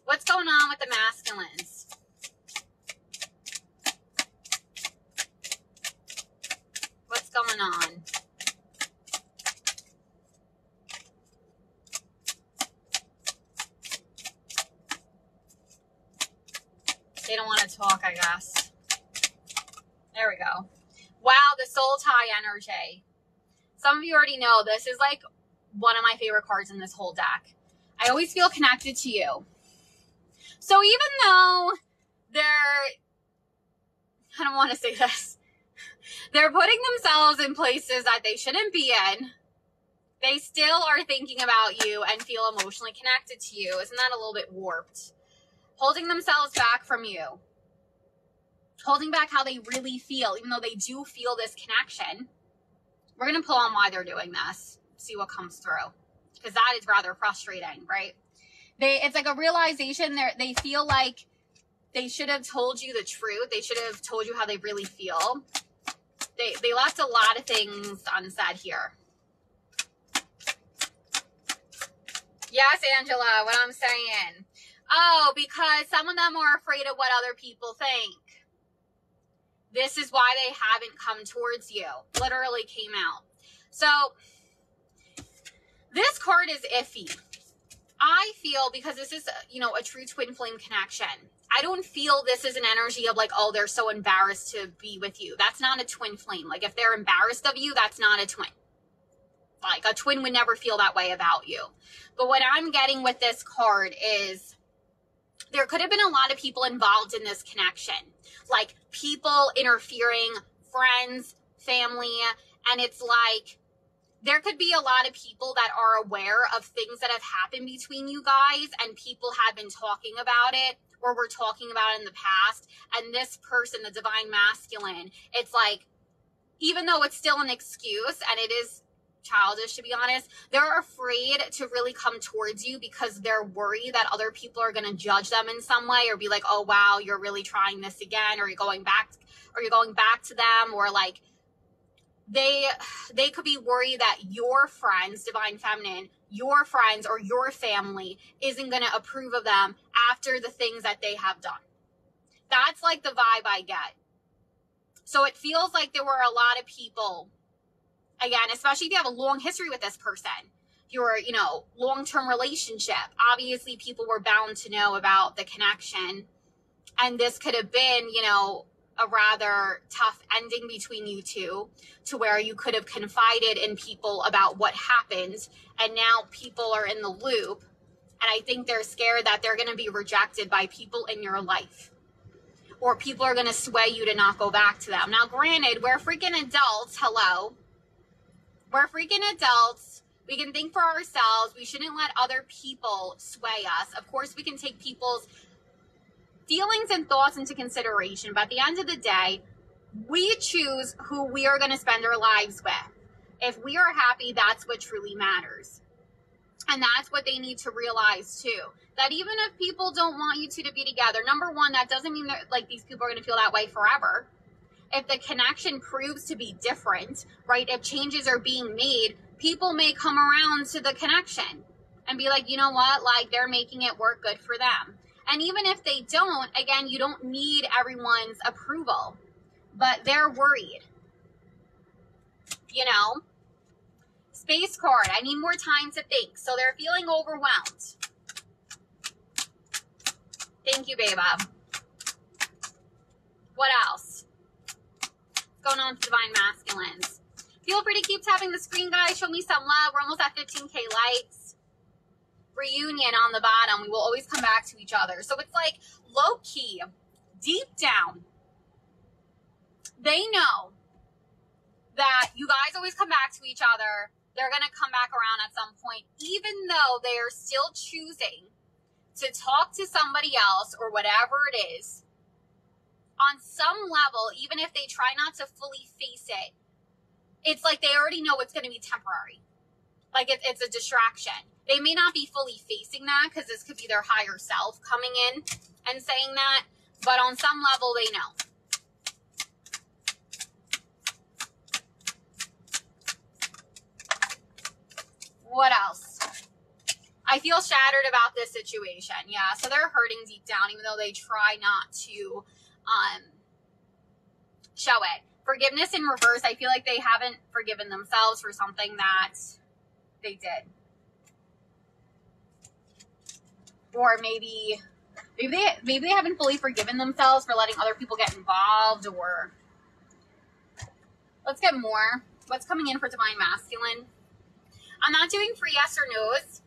What's going on with the masculines? What's going on? They don't want to talk, I guess. There we go. Wow, the soul tie energy. Some of you already know this is like one of my favorite cards in this whole deck. I always feel connected to you. So even though I don't want to say this, they're putting themselves in places that they shouldn't be in, they still are thinking about you and feel emotionally connected to you. Isn't that a little bit warped? Holding themselves back from you. Holding back how they really feel, even though they do feel this connection. We're going to pull on why they're doing this. See what comes through. Because that is rather frustrating, right? It's like a realization. They feel like they should have told you the truth. They should have told you how they really feel. They left a lot of things unsaid here. Yes, Angela, what I'm saying. Oh, because some of them are afraid of what other people think. This is why they haven't come towards you. Literally came out. So, this card is iffy. I feel, because this is, a true twin flame connection. I don't feel this is an energy of like, oh, they're so embarrassed to be with you. That's not a twin flame. Like, if they're embarrassed of you, that's not a twin. Like, a twin would never feel that way about you. But what I'm getting with this card is there could have been a lot of people involved in this connection. Like, people interfering, friends, family, and it's like, there could be a lot of people that are aware of things that have happened between you guys, and people have been talking about it, or were talking about it in the past. And this person, the divine masculine, it's like, even though it's still an excuse, and it is childish to be honest, they're afraid to really come towards you because they're worried that other people are going to judge them in some way, or be like, oh wow, you're really trying this again, or you're going back to them, or like, they could be worried that your friends, divine feminine, your friends or your family isn't going to approve of them after the things that they have done. That's like the vibe I get. So it feels like there were a lot of people, again, especially if you have a long history with this person, your, long-term relationship, obviously people were bound to know about the connection. And this could have been, a rather tough ending between you two, to where you could have confided in people about what happened, and now people are in the loop, and I think they're scared that they're going to be rejected by people in your life, or people are going to sway you to not go back to them. Now, granted, we're freaking adults. Hello. We're freaking adults. We can think for ourselves. We shouldn't let other people sway us. Of course, we can take people's feelings and thoughts into consideration, but at the end of the day, we choose who we are going to spend our lives with. If we are happy, that's what truly matters. And that's what they need to realize too, that even if people don't want you two to be together, number one, that doesn't mean that like these people are going to feel that way forever. If the connection proves to be different, right, if changes are being made, people may come around to the connection and be like, you know what, like, they're making it work good for them. And even if they don't, again, you don't need everyone's approval, but they're worried. Space card, I need more time to think. So they're feeling overwhelmed. Thank you, babe. What else? What's going on with divine masculines? Feel free to keep tapping the screen, guys. Show me some love. We're almost at 15K likes. Reunion on the bottom. We will always come back to each other. So it's like low key, deep down, they know that you guys always come back to each other. They're going to come back around at some point, even though they are still choosing to talk to somebody else or whatever it is. On some level, even if they try not to fully face it, it's like they already know it's going to be temporary. Like it's a distraction. They may not be fully facing that because this could be their higher self coming in and saying that, but on some level they know. What else? I feel shattered about this situation. Yeah, so they're hurting deep down, even though they try not to show it. Forgiveness in reverse. I feel like they haven't forgiven themselves for something that they did. Or maybe they haven't fully forgiven themselves for letting other people get involved. Or let's get more. What's coming in for Divine Masculine? I'm not doing free yes or no's.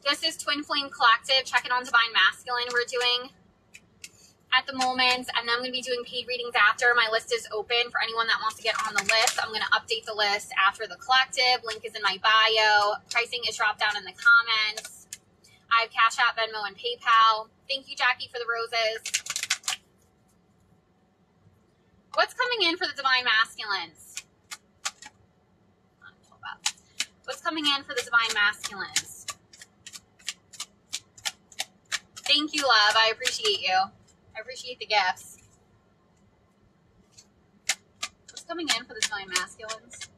This is Twin Flame Collective. Check it on Divine Masculine. We're doing at the moment, and I'm going to be doing paid readings after. My list is open for anyone that wants to get on the list. I'm going to update the list after the collective. Link is in my bio. Pricing is dropped down in the comments. I have Cash App, Venmo, and PayPal. Thank you, Jackie, for the roses. What's coming in for the Divine Masculines? What's coming in for the Divine Masculines? Thank you, love. I appreciate you. I appreciate the gifts. What's coming in for the Divine Masculines?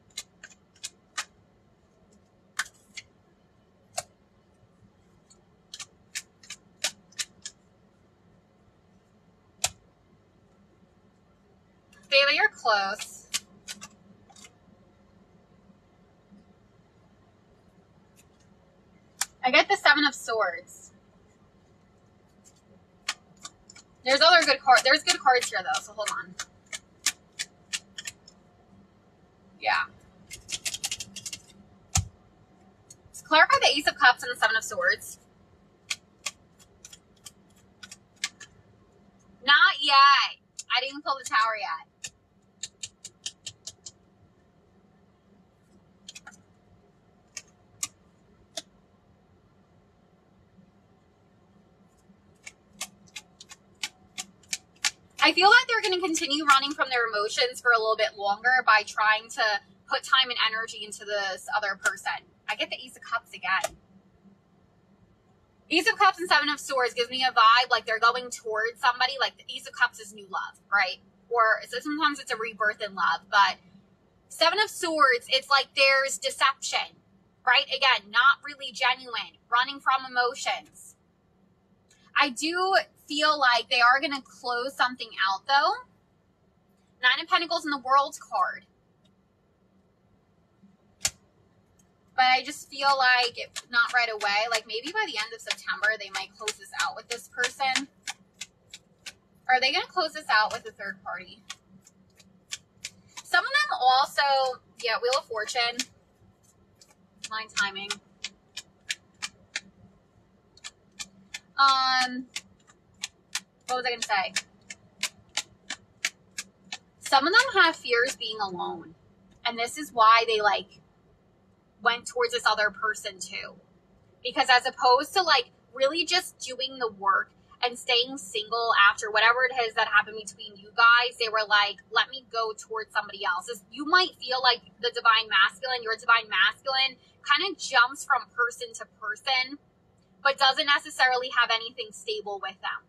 Baby, you're close. I get the Seven of Swords. There's other good cards. There's good cards here, though, so hold on. Yeah. Let's clarify the Ace of Cups and the Seven of Swords. Not yet. I didn't even pull the Tower yet. I feel like they're going to continue running from their emotions for a little bit longer by trying to put time and energy into this other person. I get the Ace of Cups again. Ace of Cups and Seven of Swords gives me a vibe like they're going towards somebody. Like the Ace of Cups is new love, right? Or sometimes it's a rebirth in love. But Seven of Swords, it's like there's deception, right? Again, not really genuine, running from emotions. I do feel like they are going to close something out, though. Nine of Pentacles and the World card. But I just feel like it's not right away. Like maybe by the end of September, they might close this out with this person. Are they going to close this out with a third party? Some of them also, yeah, Wheel of Fortune. Line timing. What was I going to say? Some of them have fears being alone. And this is why they, like, went towards this other person, too. Because as opposed to, like, really just doing the work and staying single after whatever it is that happened between you guys, they were like, let me go towards somebody else. You might feel like the Divine Masculine, your Divine Masculine, kind of jumps from person to person, but doesn't necessarily have anything stable with them.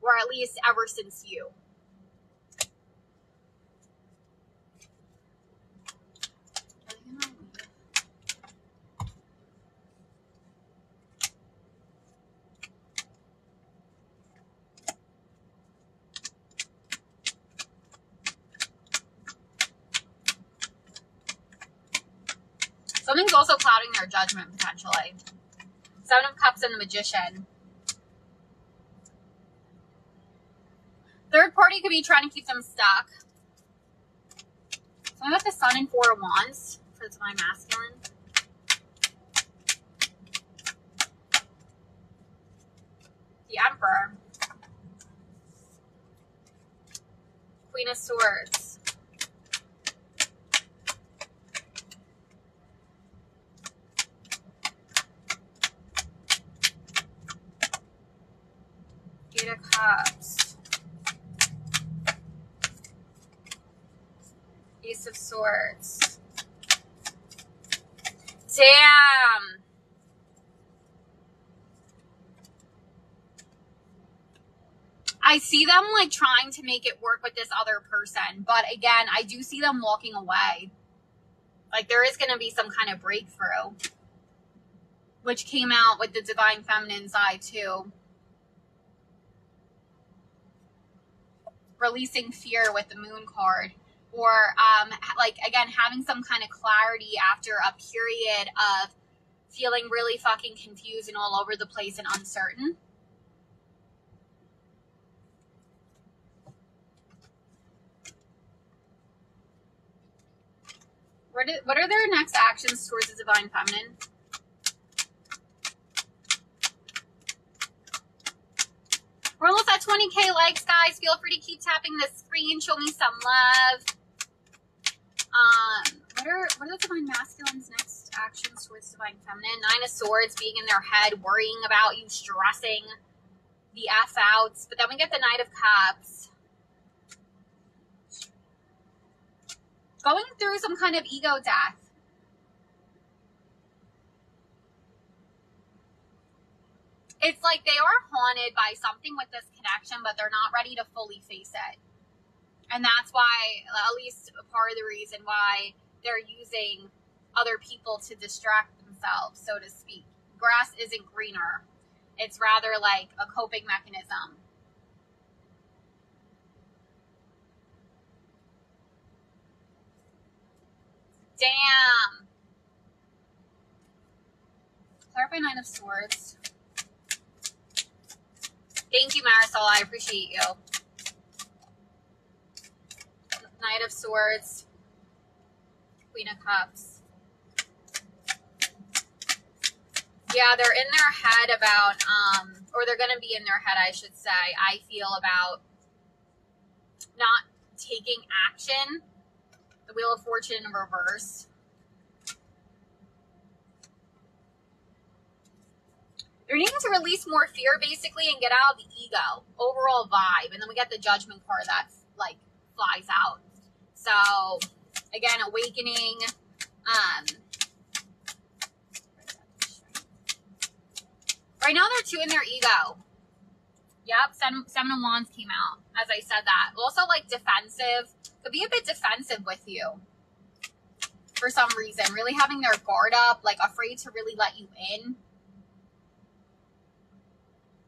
Or at least ever since you. Something's also clouding their judgment, potentially. Seven of Cups and the Magician. Third party could be trying to keep them stuck. So I got the Sun and Four of Wands for the Divine Masculine. The Emperor. Queen of Swords. Eight of Cups. Ace of Swords. Damn. I see them like trying to make it work with this other person. But again, I do see them walking away. Like there is going to be some kind of breakthrough. which came out with the divine feminine side too. Releasing fear with the moon card, or like again having some kind of clarity after a period of feeling really fucking confused and all over the place and uncertain. What are their next actions towards the divine feminine? We're almost at 20K likes, guys. Feel free to keep tapping the screen. Show me some love. What are the divine masculines' next actions towards divine feminine? 9 of Swords, being in their head, worrying about you, stressing the F outs. But then we get the Knight of Cups. Going through some kind of ego death. It's like they are haunted by something with this connection, but they're not ready to fully face it. And that's why, at least a part of the reason why they're using other people to distract themselves, so to speak. Grass isn't greener. It's rather like a coping mechanism. Damn. Clarify 9 of Swords. Thank you, Marisol. I appreciate you. Knight of Swords. Queen of Cups. Yeah, they're in their head about, or they're going to be in their head, I should say, I feel, about not taking action. The Wheel of Fortune in reverse. They're needing to release more fear, basically, and get out of the ego. Overall vibe. And then we get the Judgment card that, like, flies out. So, again, awakening. Right now, they're too in their ego. Yep, Seven of Wands came out, as I said that. Also, like, defensive. Could be a bit defensive with you. For some reason. Really having their guard up. Like, afraid to really let you in.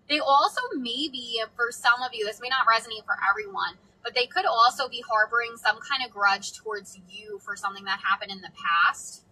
They also maybe, for some of you, this may not resonate for everyone, but they could also be harboring some kind of grudge towards you for something that happened in the past.